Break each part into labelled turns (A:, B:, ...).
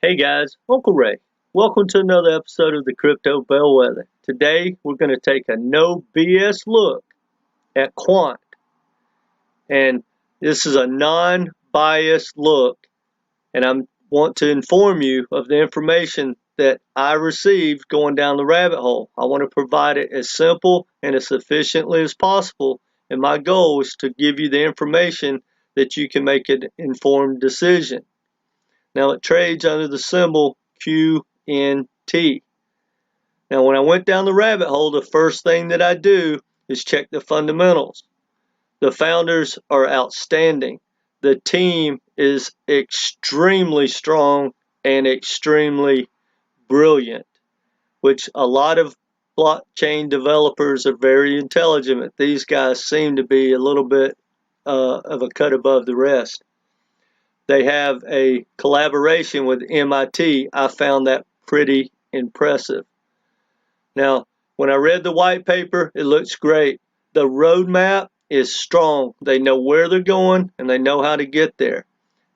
A: Hey guys, Uncle Ray. Welcome to another episode of the Crypto Bellwether. Today we're going to take a no BS look at Quant. And this is a non-biased look, and I want to inform you of the information that I received going down the rabbit hole. I want to provide it as simple and as sufficiently as possible, and my goal is to give you the information that you can make an informed decision. Now it trades under the symbol QNT. Now when I went down the rabbit hole, the first thing that I do is check the fundamentals. The founders are outstanding. The team is extremely strong and extremely brilliant, which a lot of blockchain developers are very intelligent, but these guys seem to be a little bit of a cut above the rest. They have a collaboration with MIT. I found that pretty impressive. Now, when I read the white paper, it looks great. The roadmap is strong. They know where they're going and they know how to get there.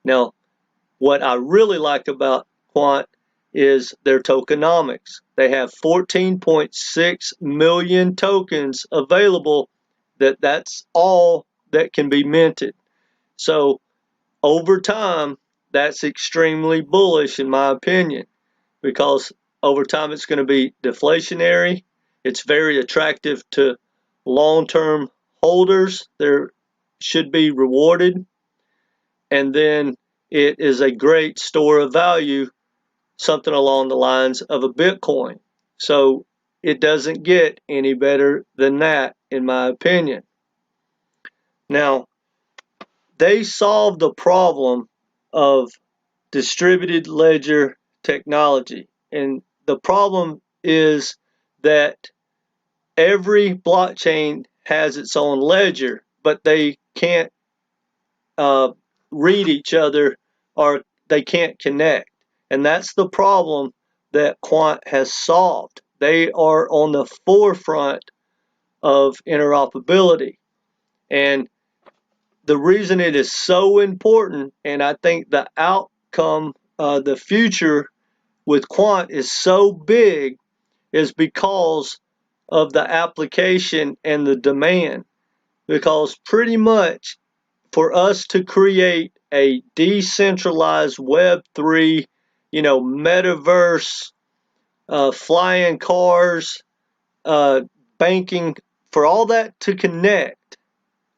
A: Now, what I really like about Quant is their tokenomics. They have 14.6 million tokens available. That's all that can be minted. So over time, that's extremely bullish in my opinion, because over time it's going to be deflationary. It's very attractive to long-term holders. They should be rewarded. And then it is a great store of value, something along the lines of a Bitcoin. So it doesn't get any better than that, in my opinion. Now, they solved the problem of distributed ledger technology. And the problem is that every blockchain has its own ledger, but they can't read each other, or they can't connect. And that's the problem that Quant has solved. They are on the forefront of interoperability. And the reason it is so important, and I think the outcome, the future with Quant is so big, is because of the application and the demand. Because pretty much for us to create a decentralized Web3, metaverse, flying cars, banking, for all that to connect,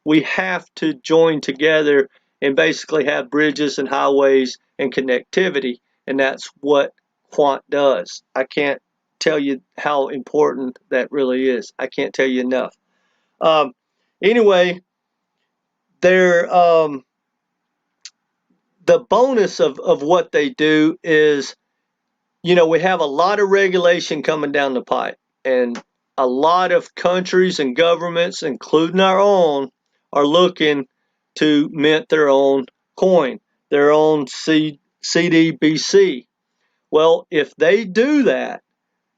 A: we have to join together and basically have bridges and highways and connectivity. And that's what Quant does. I can't tell you how important that really is. I can't tell you enough. Anyway, the bonus of what they do is, we have a lot of regulation coming down the pipe, and a lot of countries and governments, including our own, are looking to mint their own coin, their own CDBC. Well, if they do that,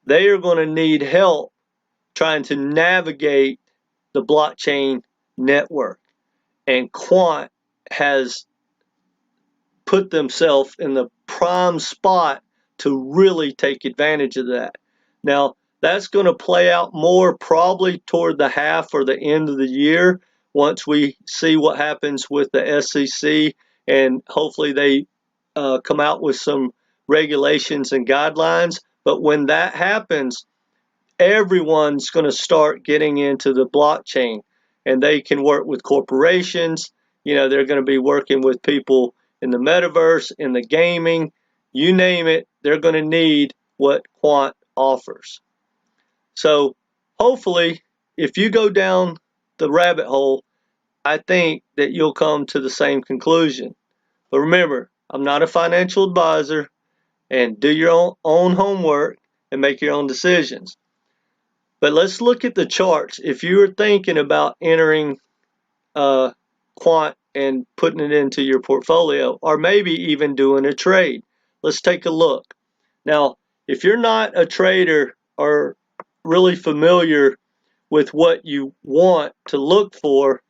A: they are going to need help trying to navigate the blockchain network. And Quant has put themselves in the prime spot to really take advantage of that. Now, that's going to play out more probably toward the half or the end of the year, once we see what happens with the SEC, and hopefully they come out with some regulations and guidelines. But when that happens, everyone's going to start getting into the blockchain, and they can work with corporations. They're going to be working with people in the metaverse, in the gaming, you name it. They're going to need what Quant offers. So hopefully, if you go down the rabbit hole, I think that you'll come to the same conclusion. But remember, I'm not a financial advisor, and do your own homework and make your own decisions. But let's look at the charts. If you're thinking about entering Quant and putting it into your portfolio, or maybe even doing a trade, let's take a look. Now, if you're not a trader or really familiar with what you want to look for,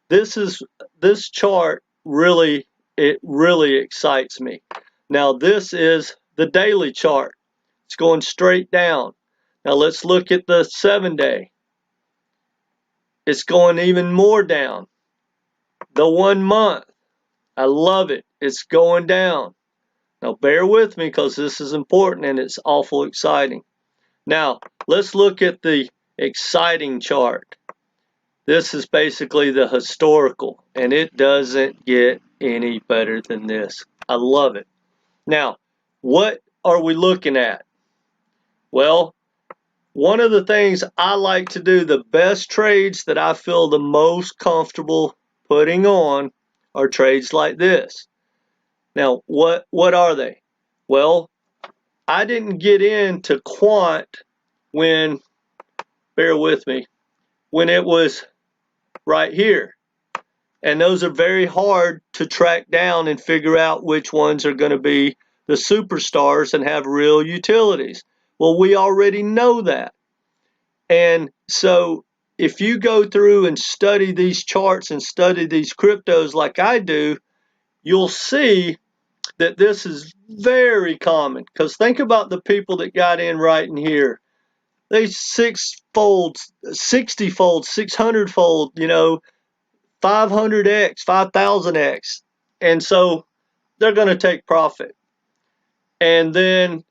A: this chart really excites me. Now, this is the daily chart. It's going straight down. Now let's look at the 7-day. It's going even more down. The 1 month, I love it. It's going down. Now bear with me because this is important and it's awful exciting. Now let's look at the exciting chart. This is basically the historical, and it doesn't get any better than this. I love it. Now, what are we looking at? Well, one of the things I like to do, the best trades that I feel the most comfortable putting on are trades like this. Now, what are they? Well, I didn't get into Quant when, bear with me, when it was right here. And those are very hard to track down and figure out which ones are going to be the superstars and have real utilities. Well, we already know that. And so if you go through and study these charts and study these cryptos like I do, you'll see that this is very common. Because think about the people that got in right in here. They 6-fold, 60-fold, 600-fold, 500x, 5000x. And so they're going to take profit. And then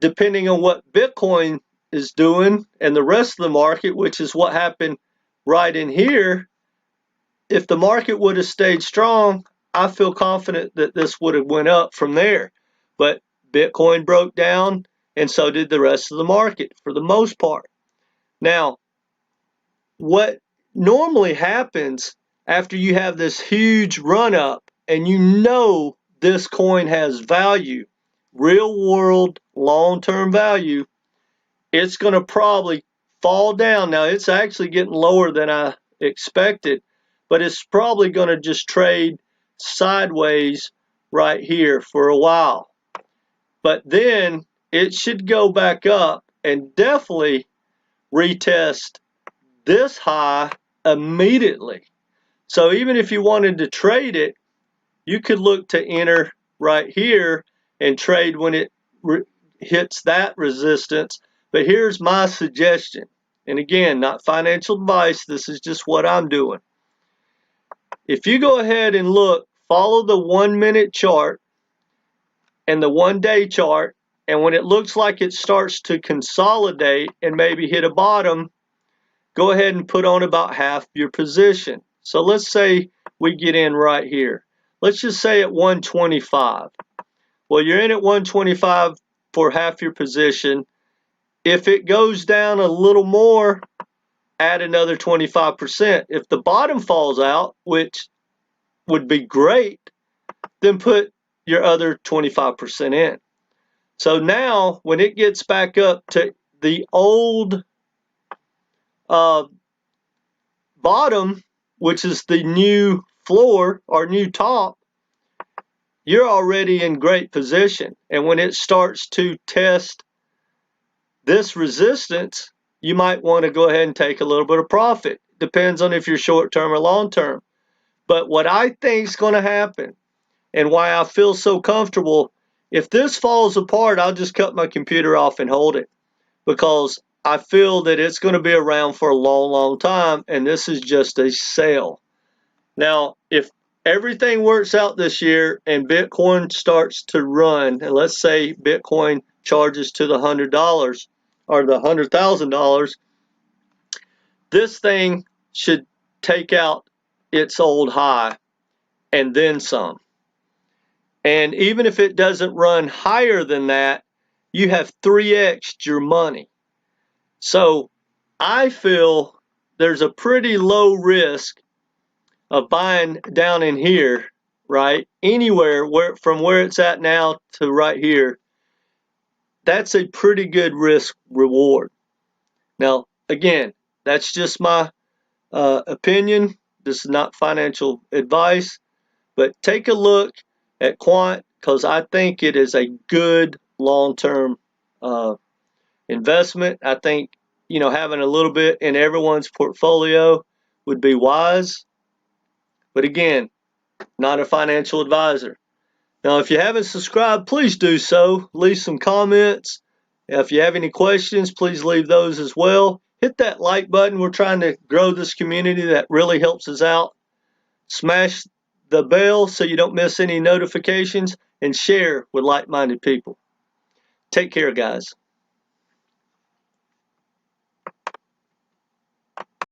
A: depending on what Bitcoin is doing and the rest of the market, which is what happened right in here, if the market would have stayed strong, I feel confident that this would have went up from there. But Bitcoin broke down, and so did the rest of the market for the most part. Now, what normally happens after you have this huge run up and you know this coin has value, real world long-term value, it's going to probably fall down. Now it's actually getting lower than I expected, but it's probably going to just trade sideways right here for a while. But then it should go back up and definitely retest this high immediately. So even if you wanted to trade it, you could look to enter right here and trade when it hits that resistance. But here's my suggestion. And again, not financial advice. This is just what I'm doing. If you go ahead and look, follow the 1-minute chart and the 1-day chart, and when it looks like it starts to consolidate and maybe hit a bottom, go ahead and put on about half your position. So let's say we get in right here. Let's just say at 125. Well, you're in at 125 for half your position. If it goes down a little more, add another 25%. If the bottom falls out, which would be great, then put your other 25% in. So now when it gets back up to the old bottom, which is the new floor or new top, you're already in great position. And when it starts to test this resistance, you might want to go ahead and take a little bit of profit. Depends on if you're short term or long term. But what I think is going to happen and why I feel so comfortable, if this falls apart, I'll just cut my computer off and hold it, because I feel that it's going to be around for a long, long time, and this is just a sale. Now, if everything works out this year and Bitcoin starts to run, and let's say Bitcoin charges to the $100 or the $100,000, this thing should take out its old high and then some. And even if it doesn't run higher than that, you have 3x'd your money. So I feel there's a pretty low risk of buying down in here, right? Anywhere from where it's at now to right here, that's a pretty good risk reward. Now, again, that's just my opinion. This is not financial advice, but take a look at Quant, because I think it is a good long-term investment. I think, having a little bit in everyone's portfolio would be wise. But again, not a financial advisor. Now, if you haven't subscribed, please do so. Leave some comments. If you have any questions, please leave those as well. Hit that like button. We're trying to grow this community. That really helps us out. Smash the bell so you don't miss any notifications, and share with like-minded people. Take care, guys.